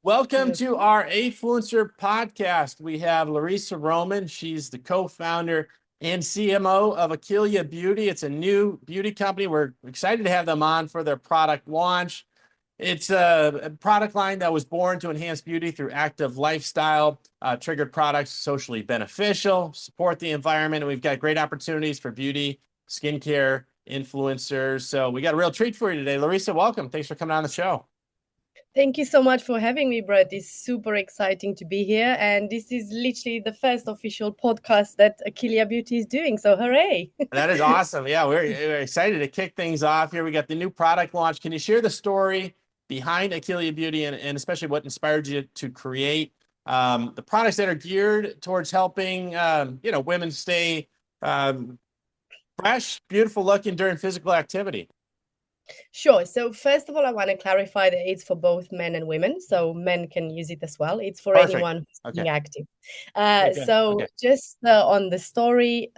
Welcome to our Affluencer podcast. We have Larissa Roman. She's the co-founder and CMO of Akilia Beauty. It's a new beauty company. We're excited to have them on for their product launch. It's a product line that was born to enhance beauty through active lifestyle, triggered products, socially beneficial, support the environment. And we've got great opportunities for beauty, skincare, influencers. So we got a real treat for you today. Larissa, welcome. Thanks for coming on the show. Thank you so much for having me, Brett. It's super exciting to be here. And this is literally the first official podcast that Akilia Beauty is doing. So hooray. That is awesome. Yeah, we're excited to kick things off here. We got the new product launch. Can you share the story behind Akilia Beauty and especially what inspired you to create the products that are geared towards helping women stay fresh, beautiful looking during physical activity? Sure. So first of all, I want to clarify that it's for both men and women. So men can use it as well. It's for Perfect. anyone who's Okay. being active. Okay. Just on the story,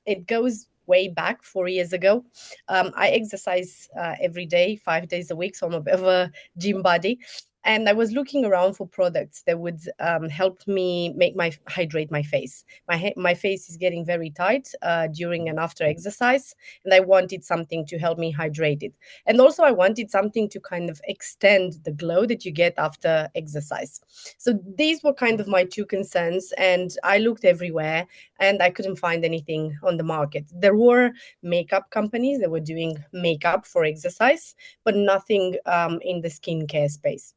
it goes way back 4 years ago. I exercise every day, 5 days a week. So I'm a bit of a gym buddy. And I was looking around for products that would help me hydrate my face. My face is getting very tight during and after exercise, and I wanted something to help me hydrate it. And also, I wanted something to kind of extend the glow that you get after exercise. So these were kind of my two concerns, and I looked everywhere, and I couldn't find anything on the market. There were makeup companies that were doing makeup for exercise, but nothing in the skincare space.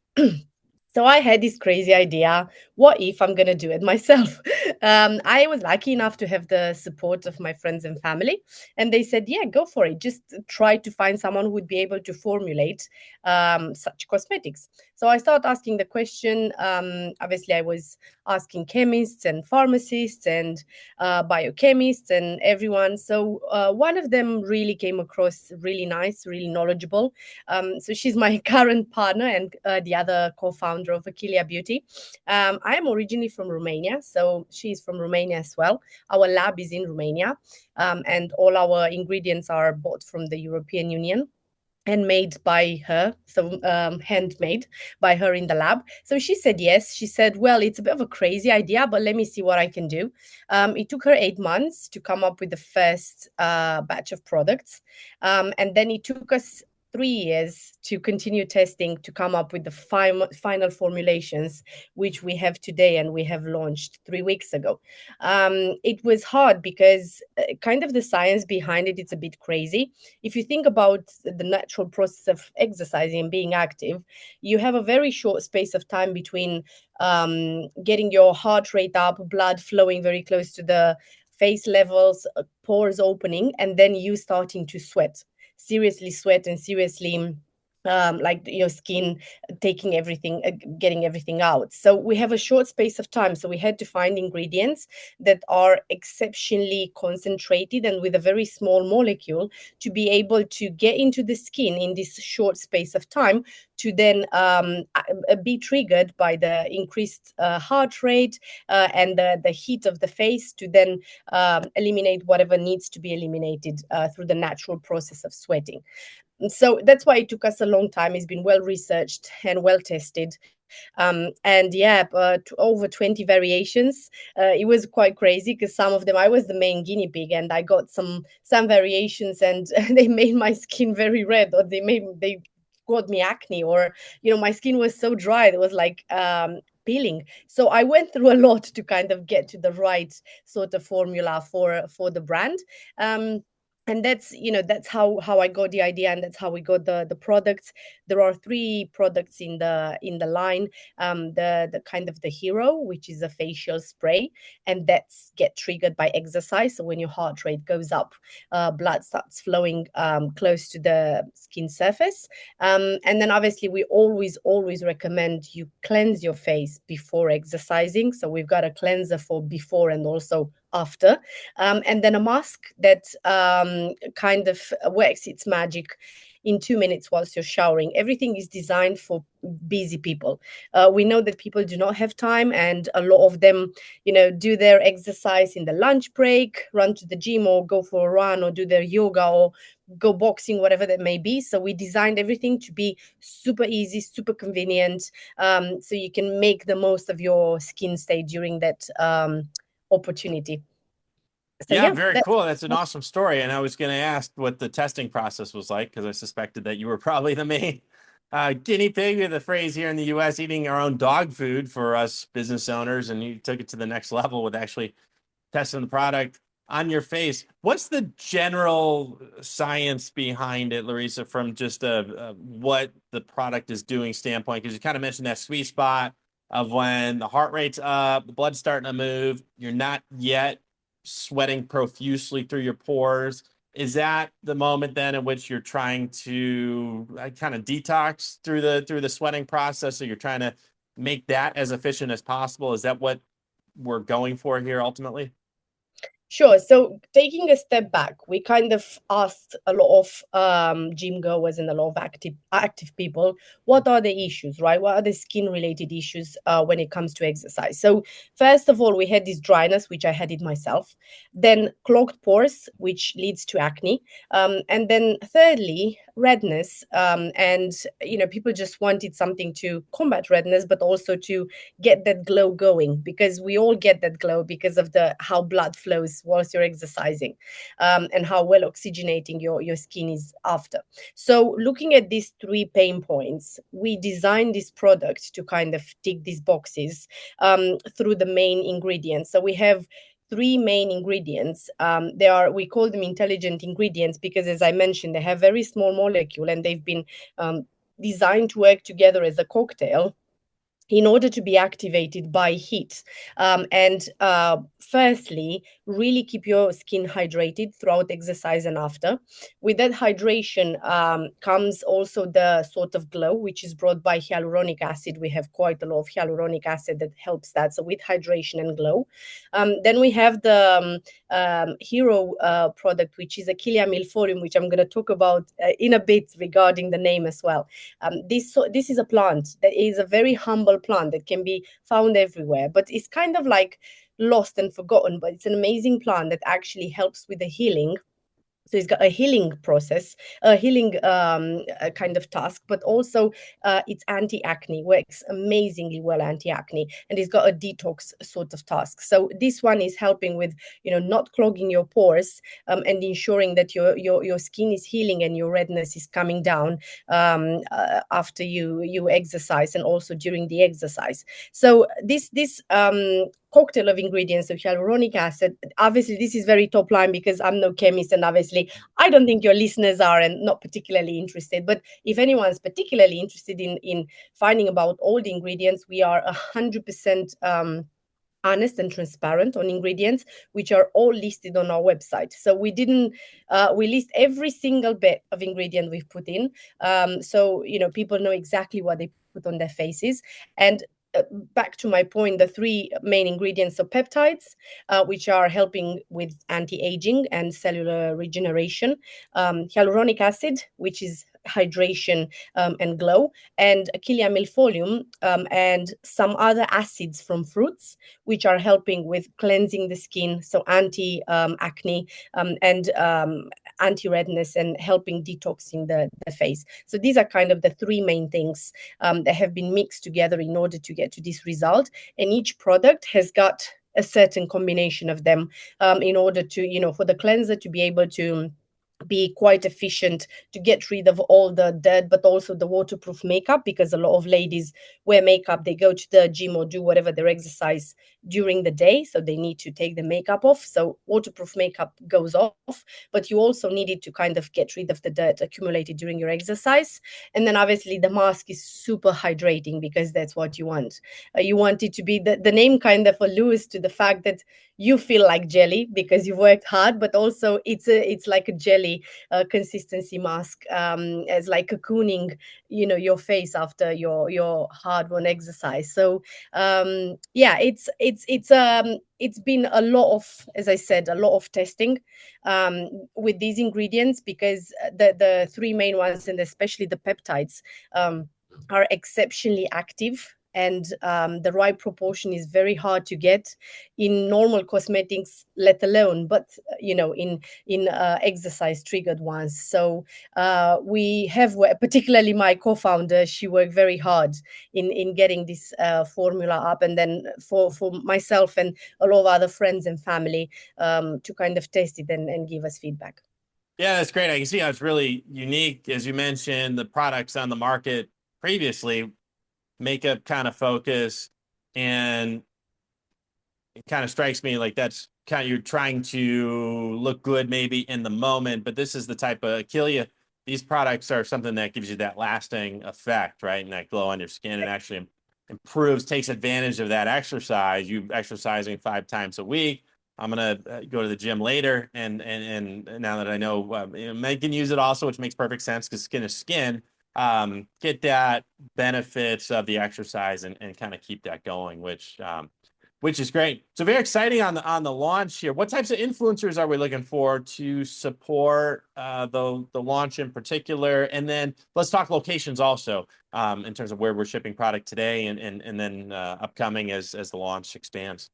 So I had this crazy idea. What if I'm going to do it myself? I was lucky enough to have the support of my friends and family. And they said, yeah, go for it. Just try to find someone who would be able to formulate such cosmetics. So I started asking the question. Obviously, I was asking chemists and pharmacists and biochemists and everyone. So one of them really came across really nice, really knowledgeable. So she's my current partner and the other co-founder of Akilia Beauty. I am originally from Romania, so she's from Romania as well. Our lab is in Romania, and all our ingredients are bought from the European Union and made by her, so handmade by her in the lab. So she said yes. She said, well, it's a bit of a crazy idea, but let me see what I can do. It took her 8 months to come up with the first batch of products. And then it took us 3 years to continue testing to come up with the final formulations, which we have today and we have launched 3 weeks ago. It was hard because kind of the science behind it, it's a bit crazy. If you think about the natural process of exercising and being active, you have a very short space of time between getting your heart rate up, blood flowing very close to the face levels, pores opening, and then you starting to seriously sweat and seriously like your skin taking everything, getting everything out. So we have a short space of time. So we had to find ingredients that are exceptionally concentrated and with a very small molecule to be able to get into the skin in this short space of time to then be triggered by the increased heart rate and the heat of the face to then eliminate whatever needs to be eliminated through the natural process of sweating. So that's why it took us a long time. It's been well researched and well tested. And yeah, over 20 variations. It was quite crazy because some of them I was the main guinea pig, and I got some variations, and they made my skin very red, or they got me acne, or my skin was so dry it was like peeling. So I went through a lot to kind of get to the right sort of formula for the brand. And that's how I got the idea, and that's how we got the products. There are 3 products in the line. The kind of the hero, which is a facial spray, and that's get triggered by exercise. So when your heart rate goes up, blood starts flowing close to the skin surface. And then obviously we always recommend you cleanse your face before exercising. So we've got a cleanser for before and also after, and then a mask that kind of works its magic in 2 minutes whilst you're showering. Everything is designed for busy people. We know that people do not have time, and a lot of them, do their exercise in the lunch break, run to the gym or go for a run or do their yoga or go boxing, whatever that may be. So we designed everything to be super easy, super convenient, so you can make the most of your skin stay during that opportunity. So Yeah, yeah, very cool. That's an awesome story. And I was going to ask what the testing process was like because I suspected that you were probably the main guinea pig of the phrase here in the US, eating our own dog food for us business owners. And you took it to the next level with actually testing the product on your face. What's the general science behind it, Larissa, from just what the product is doing standpoint? Because you kind of mentioned that sweet spot of when the heart rate's up, the blood's starting to move, you're not yet sweating profusely through your pores. Is that the moment then in which you're trying to kind of detox through the sweating process? So you're trying to make that as efficient as possible. Is that what we're going for here ultimately? Sure. So taking a step back, we kind of asked a lot of gym goers and a lot of active people, what are the issues, right? What are the skin related issues when it comes to exercise? So first of all, we had this dryness, which I had it myself, then clogged pores, which leads to acne, and then thirdly, redness. And people just wanted something to combat redness, but also to get that glow going, because we all get that glow because of the how blood flows whilst you're exercising, and how well oxygenating your skin is after. So looking at these three pain points, we designed this product to kind of tick these boxes through the main ingredients. So we have three main ingredients. We call them intelligent ingredients because, as I mentioned, they have very small molecule and they've been designed to work together as a cocktail in order to be activated by heat. And firstly, really keep your skin hydrated throughout exercise and after. With that hydration comes also the sort of glow, which is brought by hyaluronic acid. We have quite a lot of hyaluronic acid that helps that. So with hydration and glow. Then we have the hero product, which is Achillea milforum, which I'm going to talk about in a bit regarding the name as well. This is a plant that is a very humble plant that can be found everywhere, but it's kind of like lost and forgotten. But it's an amazing plant that actually helps with the healing. So it's got a healing process, a healing kind of task, but also it's anti-acne, works amazingly well anti-acne, and it's got a detox sort of task. So this one is helping with not clogging your pores, and ensuring that your skin is healing and your redness is coming down after you exercise and also during the exercise. So this cocktail of ingredients of hyaluronic acid. Obviously, this is very top line because I'm no chemist, and obviously, I don't think your listeners are and not particularly interested. But if anyone's particularly interested in finding about all the ingredients, we are 100% honest and transparent on ingredients, which are all listed on our website. So we list every single bit of ingredient we've put in, so people know exactly what they put on their faces. And back to my point, the three main ingredients of peptides, which are helping with anti-aging and cellular regeneration, hyaluronic acid, which is hydration and glow, and Achillea milfoilium, and some other acids from fruits, which are helping with cleansing the skin, so anti-acne and anti-redness, and helping detoxing the face. So these are kind of the three main things that have been mixed together in order to get to this result. And each product has got a certain combination of them in order to, for the cleanser to be able to be quite efficient to get rid of all the dirt, but also the waterproof makeup, because a lot of ladies wear makeup, they go to the gym or do whatever their exercise during the day, so they need to take the makeup off. So waterproof makeup goes off, but you also need it to kind of get rid of the dirt accumulated during your exercise. And then obviously the mask is super hydrating because that's what you want. You want it to be, the name kind of alludes to the fact that you feel like jelly because you've worked hard, but also it's like a jelly consistency mask, as like cocooning your face after your hard won exercise. So yeah, it's been a lot of, as I said, a lot of testing with these ingredients, because the three main ones, and especially the peptides, are exceptionally active and the right proportion is very hard to get in normal cosmetics, let alone, but in exercise triggered ones. So we have, particularly my co-founder, she worked very hard in getting this formula up, and then for myself and a lot of other friends and family to kind of test it and give us feedback. Yeah, that's great. I can see how it's really unique. As you mentioned, the products on the market previously, makeup kind of focus, and it kind of strikes me like that's kind of, you're trying to look good maybe in the moment, but this is the type of Achillia. These products are something that gives you that lasting effect, right? And that glow on your skin, and actually improves, takes advantage of that exercise. You exercising 5 times a week. I'm gonna go to the gym later, and now that I know, men can use it also, which makes perfect sense because skin is skin. Get that benefits of the exercise and kind of keep that going, which is great. So very exciting on the launch here. What types of influencers are we looking for to support the launch in particular? And then let's talk locations also, in terms of where we're shipping product today and then upcoming as the launch expands.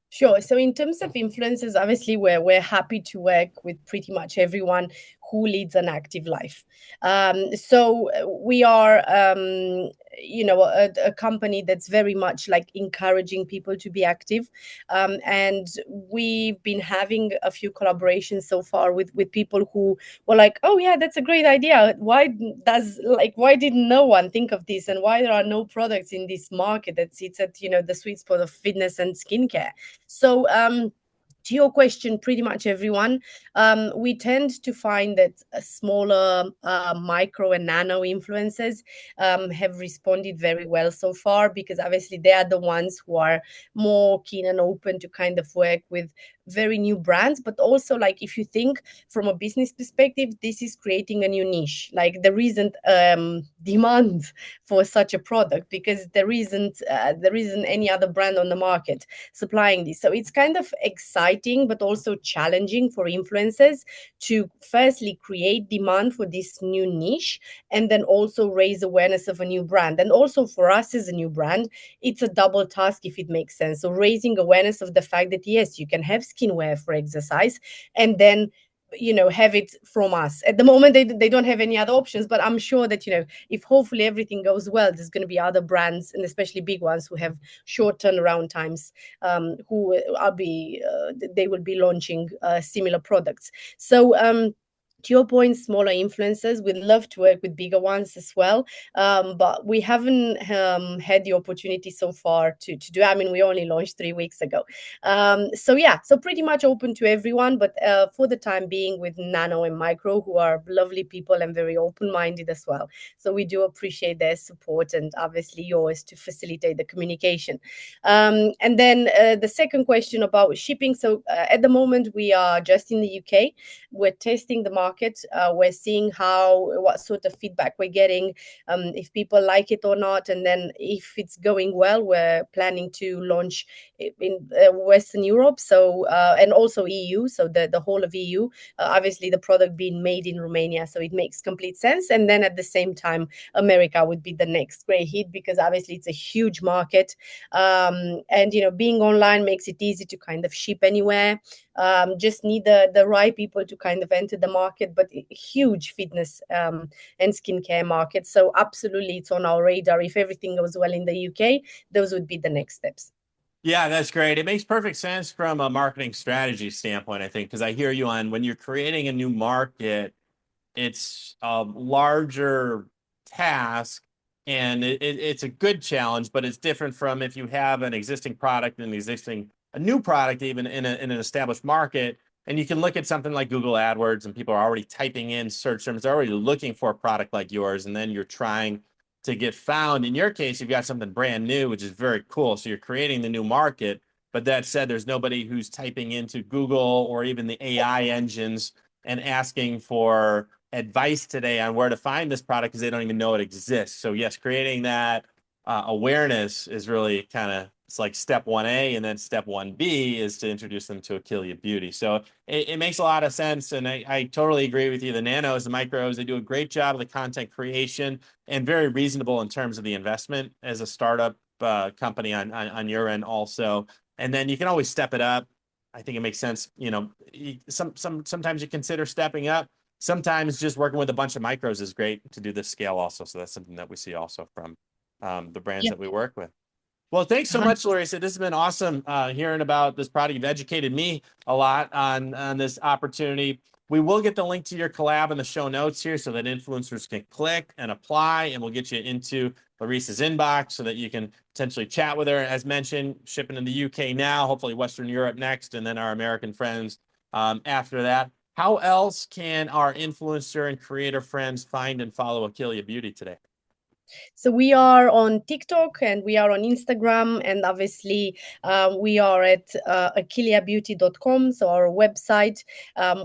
Sure. So in terms of influencers, obviously we're happy to work with pretty much everyone who leads an active life. So we are, a company that's very much like encouraging people to be active, and we've been having a few collaborations so far with people who were like, oh yeah, that's a great idea. Why didn't no one think of this, and why there are no products in this market that sits at the sweet spot of fitness and skincare? So to your question, pretty much everyone. We tend to find that smaller micro and nano influencers have responded very well so far, because obviously they are the ones who are more keen and open to kind of work with very new brands. But also, like, if you think from a business perspective, this is creating a new niche. Like, there isn't demand for such a product because there isn't any other brand on the market supplying this. So it's kind of exciting, but also challenging for influencers to firstly create demand for this new niche, and then also raise awareness of a new brand. And also for us as a new brand, it's a double task, if it makes sense. So raising awareness of the fact that yes, you can have skinwear for exercise, and then have it from us. At the moment they don't have any other options, but I'm sure that if hopefully everything goes well, there's going to be other brands, and especially big ones who have short turnaround times, who they will be launching similar products. So to your point, smaller influencers, we'd love to work with bigger ones as well, but we haven't had the opportunity so far to do. I mean, we only launched 3 weeks ago, so yeah, so pretty much open to everyone, but for the time being with nano and micro, who are lovely people and very open-minded as well. So we do appreciate their support, and obviously yours to facilitate the communication. And then the second question about shipping. So at the moment we are just in the UK. We're testing the market. We're seeing what sort of feedback we're getting, if people like it or not. And then if it's going well, we're planning to launch in Western Europe, so and also EU, so the whole of EU. Obviously, the product being made in Romania, so it makes complete sense. And then at the same time, America would be the next great hit, because obviously it's a huge market, and being online makes it easy to kind of ship anywhere. Just need the right people to kind of enter the market, but huge fitness and skincare market. So absolutely, it's on our radar. If everything goes well in the UK, those would be the next steps. Yeah, that's great. It makes perfect sense from a marketing strategy standpoint, I think, because I hear you on when you're creating a new market, it's a larger task, and it's a good challenge, but it's different from if you have an existing product and a new product, even in an established market, and you can look at something like Google AdWords, and people are already typing in search terms, they're already looking for a product like yours, and then you're trying to get found. In your case, you've got something brand new, which is very cool. So you're creating the new market. But that said, there's nobody who's typing into Google or even the AI engines and asking for advice today on where to find this product because they don't even know it exists. So yes, creating that awareness is really kind of it's like step 1A, and then step 1B is to introduce them to Achilea Beauty. So it makes a lot of sense. And I totally agree with you. The nanos, the micros, they do a great job of the content creation and very reasonable in terms of the investment as a startup company on your end also. And then you can always step it up. I think it makes sense. You know, sometimes you consider stepping up. Sometimes just working with a bunch of micros is great to do this scale also. So that's something that we see also from the brands Yeah. that we work with. Well, thanks so much, Larissa. This has been awesome hearing about this product. You've educated me a lot on this opportunity. We will get the link to your collab in the show notes here so that influencers can click and apply, and we'll get you into Larissa's inbox so that you can potentially chat with her. As mentioned, shipping in the UK now, hopefully Western Europe next, and then our American friends after that. How else can our influencer and creator friends find and follow Achilea Beauty today? So we are on TikTok and we are on Instagram, and obviously we are at achilleabeauty.com, so our website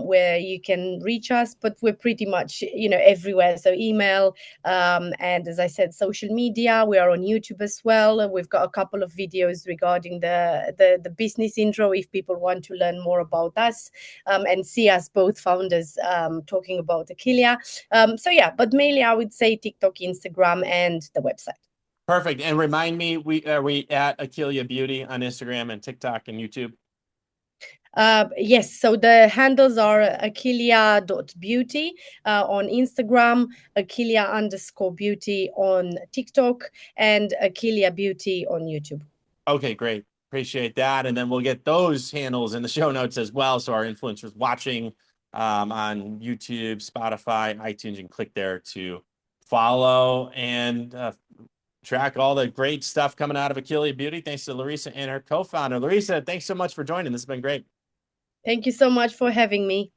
where you can reach us. But we're pretty much everywhere. So email and, as I said, social media. We are on YouTube as well. We've got a couple of videos regarding the business intro if people want to learn more about us and see us both founders talking about Achilea. So yeah, but mainly I would say TikTok, Instagram, and the website. Perfect. And remind me, we at Achilea Beauty on Instagram and TikTok and YouTube? Yes, so the handles are achillea.beauty on Instagram, achillea_beauty on TikTok, and Achilea Beauty on YouTube. Okay, great. Appreciate that. And then we'll get those handles in the show notes as well. So our influencers watching on YouTube, Spotify, iTunes, you can click there to follow and track all the great stuff coming out of Achilea Beauty. Thanks to Larissa and her co-founder. Larissa, thanks so much for joining. This has been great. Thank you so much for having me.